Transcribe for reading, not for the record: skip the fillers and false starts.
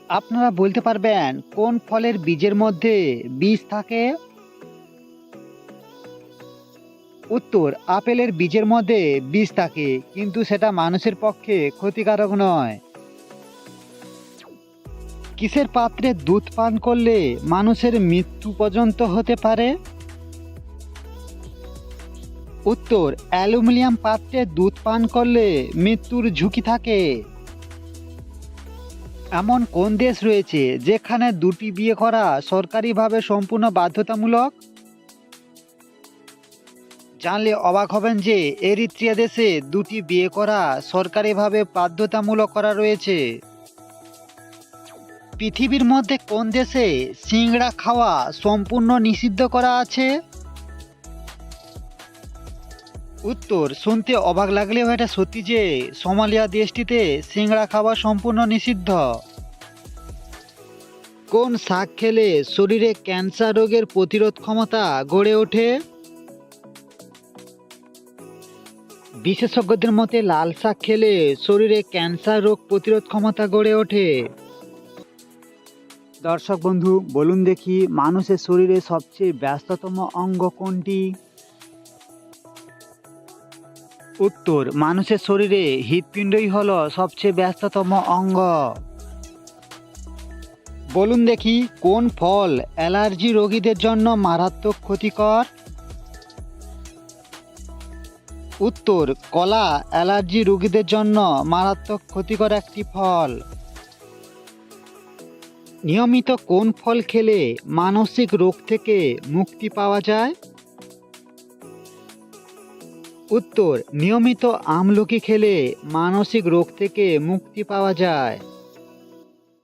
আপনারা বলতে পারবেন কোন ফলের বীজের মধ্যে বীজ থাকে? উত্তর, আপেলের বীজের মধ্যে বীজ থাকে, কিন্তু সেটা মানুষের পক্ষে ক্ষতিকারক নয়। কিসের পাত্রে দুধ পান করলে মানুষের মৃত্যু পর্যন্ত হতে পারে? উত্তর, অ্যালুমিনিয়াম পাত্রে দুধ পান করলে মৃত্যুর ঝুঁকি থাকে। এমন কোন দেশ রয়েছে যেখানে দুটি বিয়ে করা সরকারিভাবে সম্পূর্ণ বাধ্যতামূলক? জানলে অবাক হবেন যে এরিত্রিয়া দেশে দুটি বিয়ে করা সরকারিভাবে বাধ্যতামূলক করা রয়েছে। পৃথিবীর মধ্যে কোন দেশে সিংড়া খাওয়া সম্পূর্ণ নিষিদ্ধ করা আছে? উত্তর, শুনতে অবাক লাগলেও এটা সত্যি যে সোমালিয়া দেশটিতে সিংড়া খাওয়া সম্পূর্ণ নিষিদ্ধ। কোন শাক খেলে শরীরে ক্যান্সার রোগের প্রতিরোধ ক্ষমতা গড়ে ওঠে? বিশেষজ্ঞদের মতে লাল শাক খেলে শরীরে ক্যান্সার রোগ প্রতিরোধ ক্ষমতা গড়ে ওঠে। দর্শক বন্ধু, বলুন দেখি মানুষের শরীরে সবচেয়ে ব্যস্ততম অঙ্গ কোনটি? উত্তর, মানুষের শরীরে হৃৎপিণ্ডই হলো সবচেয়ে ব্যস্ততম অঙ্গ। বলুন দেখি কোন ফল অ্যালার্জি রোগীদের জন্য মারাত্মক ক্ষতিকর? উত্তর, কলা অ্যালার্জি রোগীদের জন্য মারাত্মক ক্ষতিকর একটি ফল। নিয়মিত কোন ফল খেলে মানসিক রোগ থেকে মুক্তি পাওয়া যায়? উত্তর, নিয়মিত আমলকি খেলে মানসিক রোগ থেকে মুক্তি পাওয়া যায়।